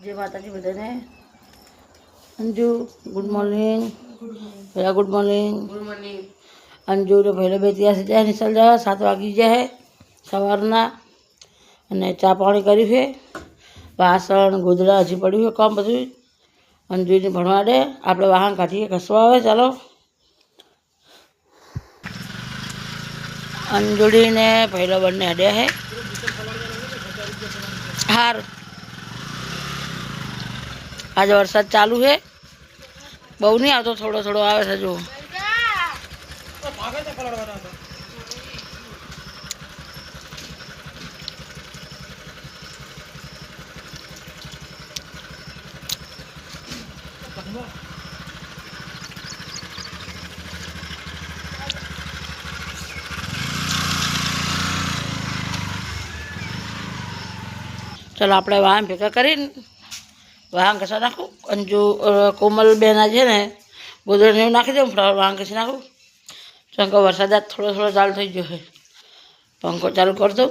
जय माताजी बधाने। Anju good morning. भैया good morning. Good morning. Anju तो पहले बेतिया से जाए निकल जाए 7 वागी जाए सवारना અને ચા પાણી કર્યું છે વાસણ ગોદડા હજી પડ્યું છે કામ બધું અંજુને ભણવા દે આપણે વાહન કાઢીએ ઘસવા આવે ચાલો અંજુડીને પહેલો બંને અડ્યા છે હાર आज वरसाद चालू है बहु नहीं आता थोड़ा थोड़ा आवे है जो चलो अपने वाहन भेगा कर वाहन कसा नाखू अंजू कोमल बेन आज है ने गोदर ने नाखी दे वाहन कसी नाखू चंको वरसाद थोड़ा थोड़ा चालू थी गयो है पंखो चालू कर दो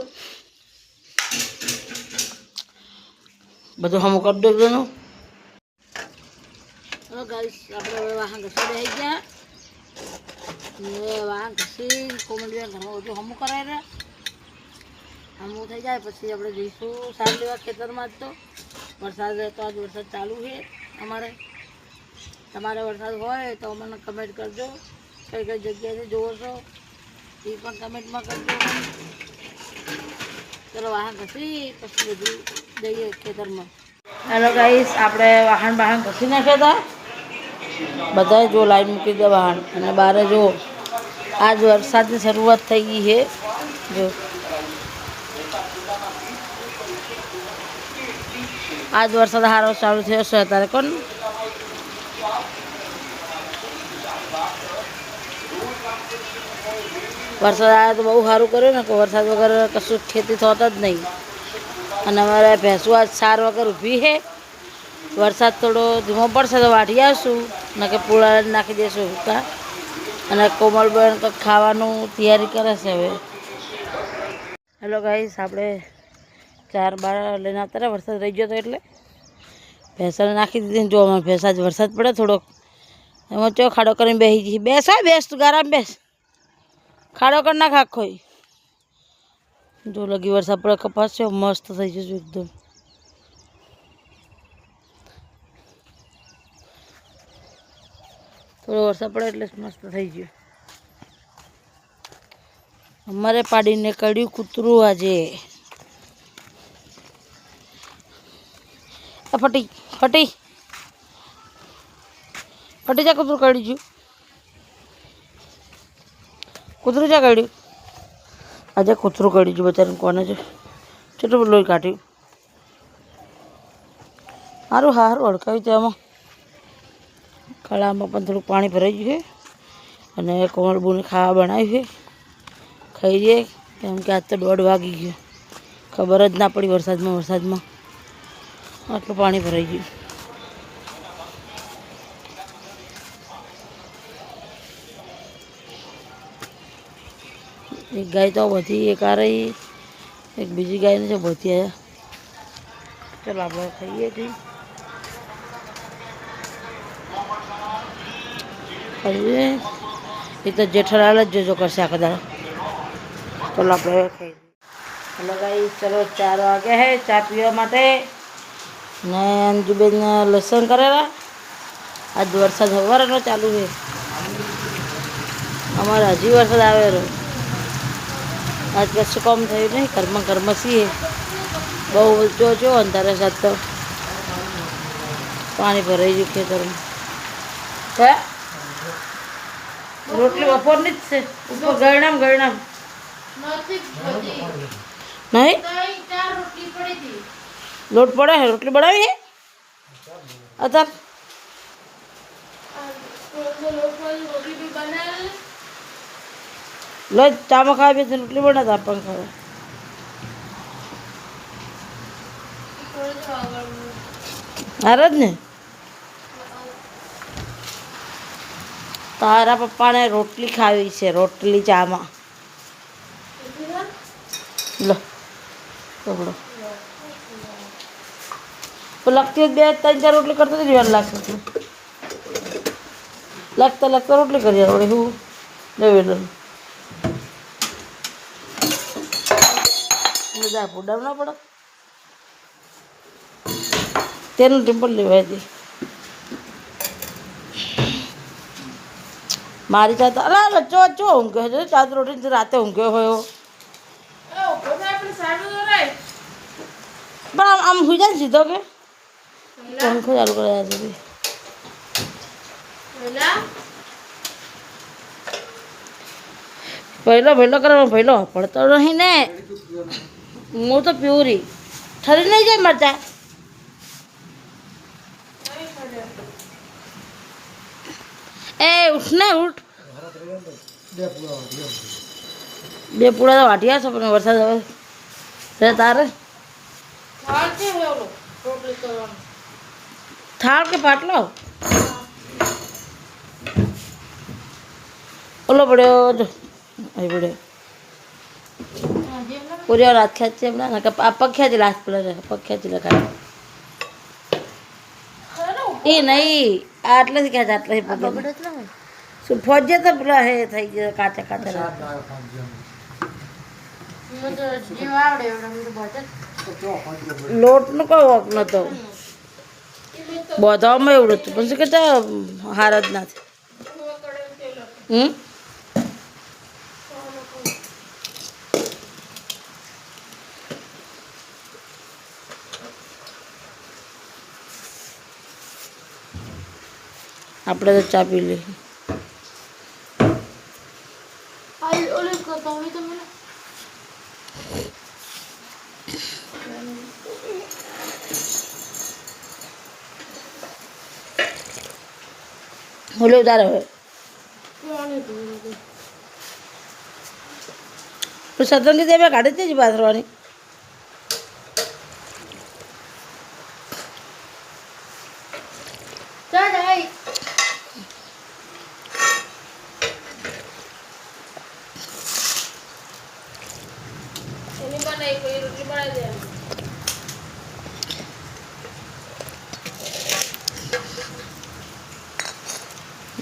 बधु हम कर दो दोनों गाइस આપણે વાહન ઘસી રહી ગયા ને વાહન ઘસી કોમલ બેન ઘરમાં બધું હમું કરાય રે હમું થઈ જાય પછી આપણે જઈશું સાર લેવા ખેતરમાં જ તો वरसाद है तो आज वरसाद चालू है हमारे તમારે વરસાદ હોય તો મને કમેન્ટ કરજો કઈ કઈ જગ્યાએ જોવો છો એ પણ કમેન્ટમાં કરજો ચલો વાહન ઘસી પછી બધું જઈએ ખેતરમાં હેલો ગાઈસ આપણે વાહન ઘસી નાખ્યા હતા બધાએ જો લાઈન મૂકી દે વાહન અને બહાર જો આજ વરસાદની શરૂઆત થઈ ગઈ છે જો आज वरसाद हारो चालू थयो छे अत्यारे कोण वरसाद आया तो बहु सारू कर्युं ने वरसाद वगर कशुं खेती थत ज नहीं अने अमारे भैंसू आज सार वगर ऊभी है वरसाद थोड़ो धीमो पड़शे तो वाढी आवशुं न के पूळा नाखी देशुं हुक्का अने कोमलबेन कंईक खावानुं तैयारी करे छे हवे हेलो गाइस आपणे 4-12 लईने आवता रह्या वरसाद रही गयो तो एटले भैंसाने नाखी दीधी जो अमारे भैंस आज वरसाद पड़े थोड़ोक एमां चो खाड़ो करीने बेही गई बेस बेस तू गाराम बेस खाड़ो कर नाख आखो जो लगी वरसाद पड़े कपास छे मस्त थई जशे एकदम थोड़ो वरसाद पड़े एटले मस्त थई गयो अमारे पाડીને कड्યું કૂતરું આજે फटी फटी फटी जा कूतरू काढ़ी जू कूतरू जा काढ़ी आज कूतरू काढ़ी जू बचारा कोने जो चलो लोही काढ़ी हारू हारू हड़कावी तो आम कड़ा में थोड़ा पानी भराई गयु है अने कोमलबूने खावा बनाव्યું है खाई जाए केम के आज तो 1:30 वागी गयो खबर ज ना पड़ी वरसाद में आटलू पानी भराई गयु एक गाय तो बधी एक आ रही एक बीजी गाय ने जो बधी आया चलो आप खाइए थी खाइए ये तो जेठालाल जो जो कर आखा दाड़ा चलो आप खाई हेलो गाइस चलो 4 वागे है चा पीवा माटे ने अंजुबेन लसन करेला आज वरसाद हवारनो चालू है अमारे हजी वरसाद आवे रो आज कशुं काम थयुं नहीं कर्म सी है बहु जो जो अंधारे साथ तो पानी भराई गयुं खेतर में है रोटली बपोरनी ज छे ऊपर गरणाम नहीं लोट पड़े है रोटली बनावी है अतर लो चामा खाए भी रोटली बना था अपन खाए अरे ने तारा पप्पा ने रोटली खावी छे रोटली चामा लो पकड़ो તો લગતી બે 3-4 રોટલી કરતો જ વાર લાગશે તું લગતા રોટલી કરી આવડે હું જોઈ લો મજા પૂડા ના પડે તેનું ટિમ્પલ લેવાય દે મારી ચા તો અલા ચો ઊંઘ્યો છે ચાર રોટી રાતે ઊંઘ્યો હોય પણ આમ હુઈ જાય ને સીધો કે પંખો ચાલુ કરે છે પહેલો કરો પહેલો પડતો નહીં ને હું તો પ્યુરી ઠરી નહીં જાય મરચા એ ઉઠ ને ઉઠ બે પૂડા તો વાટિયા છો પણ વરસાદ હવે રે તારે થાળ કે પાટલો ઓલો પડ્યો જો અહીં પડ્યો પૂરી રાત ખેંચી હમણાં પગ ખેંચી લાસ્ટ પડે પગ ખેંચી લખાય એ નહીં આટલેથી ખેંચ આટલેથી પગ શું ફોજે તો પેલા હે થઈ ગયો કાચા લોટનો કોઈ વોક નતો બધામાં એવું હતું પણ શું કહેતા હાર જ નથી આપણે તો ચા પી લઈએ બોલે ઉતારે હવે સતરંગી દેવે કાઢી જ પાથરવાની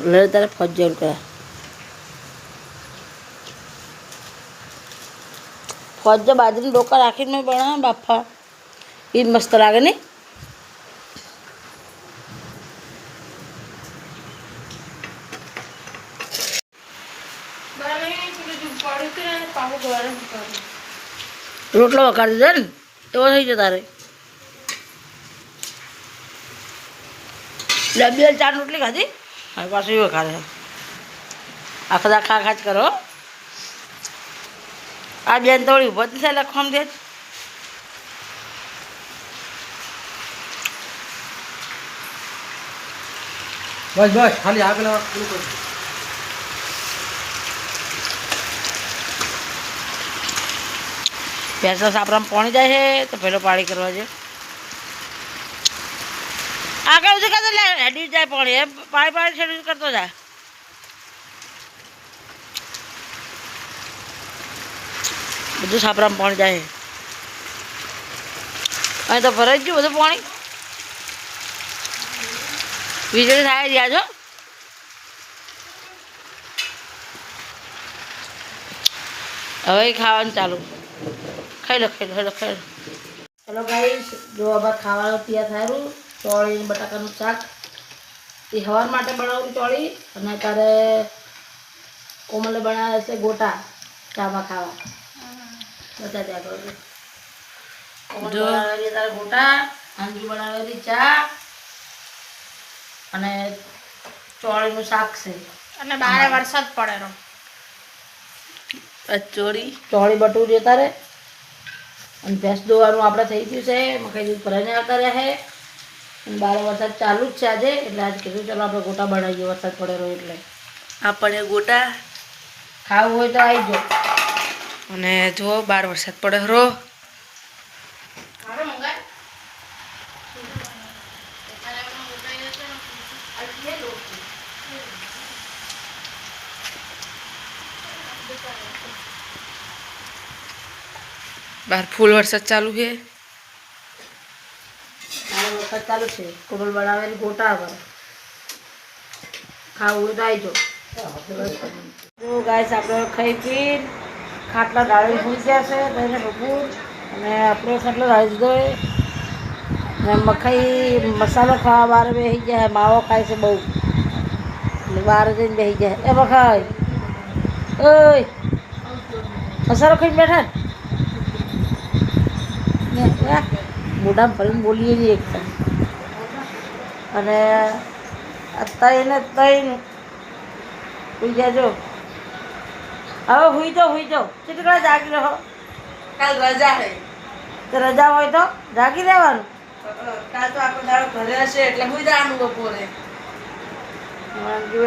લડે તારે ફોજ જેવું કરે ફોજ જો બાજરીના ડોકા રાખીને બનાવે બાફા એ જ મસ્ત લાગે નહીં રોટલો વગાડી દે ને એવો થઈ જાય તારે ડબ્બી 4 રોટલી ખાધી હવે પાછું એવું ખાધે આખા ખા જ કરો આ બેન થોડી ઉભો થાય લખવામાં દે બસ ખાલી આગળ ભેંસો સાપરામાં પાણી જાય છે તો પેલો પાણી કરવા છે આગળ સુધી કરતો હેડી જાય પાણી એ પાણી છેડી કરતો જાય બધું સાપરામાં પાણી જાય અહીં તો ભરાઈ ગયું બધું પાણી વીજળી થાય રહ્યા છો હવે ખાવાનું ચાલુ ખાઈ લો ચલો ગાઈસ જો હવે ખાવાનું તૈયાર થાયું ચોળી બટાકાનું શાક એ હવાર માટે બનાવું ચોળી અને અત્યારે કોમલે બનાવે છે ગોટા ચામાં ખાવા બધા ત્યાં કરો જો તારે ગોટા અંજુ બનાવેલી ચા અને ચોળીનું શાક છે અને બારે વરસાદ પડેલો ચોળી બટુરી તારે અને ભેંસ દોવાનું આપણે થઈ ગયું છે મકાઈ દૂધ ભરાઈને આવતા રહ્યા છે અને બારે વરસાદ ચાલુ જ છે આજે એટલે આજે કીધું ચાલો આપણે ગોટા બનાવીએ વરસાદ પડેલો એટલે આપણે ગોટા ખાવું હોય તો આવી જાઓ અને જો બાર વરસાદ પડે રો બાર ફૂલ વરસાદ ચાલુ છે વરસાદ વરસાદ ચાલુ છે. કોમલ બનાવેલી ગોટા પર ખાવું હોય તો આવી જો ગાઈસ આપણે ખાઈ પી ખાટલા ડાળી ભૂઈ ગયા છે એને બપોર અને આપણે ખાટલો ડાળી દીધો હોય ને મકાઈ મસાલો ખાવા બહાર બેસી જાય માવો ખાય છે બહુ એટલે બહાર જઈને બેસી જાય એ મખાઈ ઓય મસાલો ખાઈને બેઠા ને મોઢામાં ફરીને બોલીએ છીએ એક અને તઈને સુઈ જાજો હવે હુઈ જાઓ કેટલી કલાક જાગી રહો કાલ રજા હે તો રજા હોય તો જાગી રહેવાનું કાલ તો આખો દાડો ઘરે હશે એટલે હું જવાનું બપોરે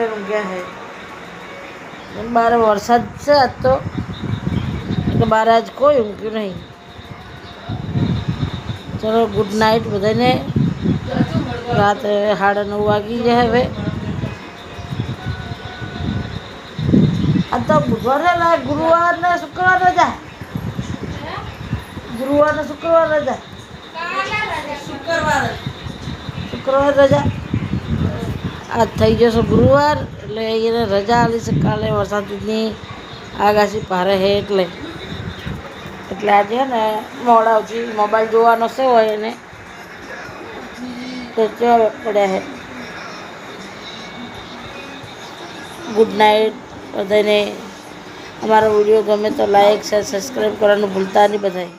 ઊંઘ્યા હે બાર વરસાદ છે આજ તો એટલે બાર આજ કોઈ ઊંઘ્યું નહીં ચલો ગુડ નાઇટ બધાને રાત્રે 9:30 વાગી જાય હવે આ તો બુધવાર ને ગુરુવાર ને શુક્રવાર રજા ગુરુવાર ને શુક્રવાર રજા શુક્રવાર રજા આજ થઈ જશે ગુરુવાર એટલે એને રજા આલી છે કાલે વરસાદની આગાસી ભારે છે એટલે આજે ને મોડા સુધી મોબાઈલ જોવાનો છે હોય એને તો પડ્યા છે ગુડ નાઇટ બધાને અમારો વિડીયો ગમે તો લાઈક શેર સબસ્ક્રાઈબ કરવાનું ભૂલતા નહીં બધાય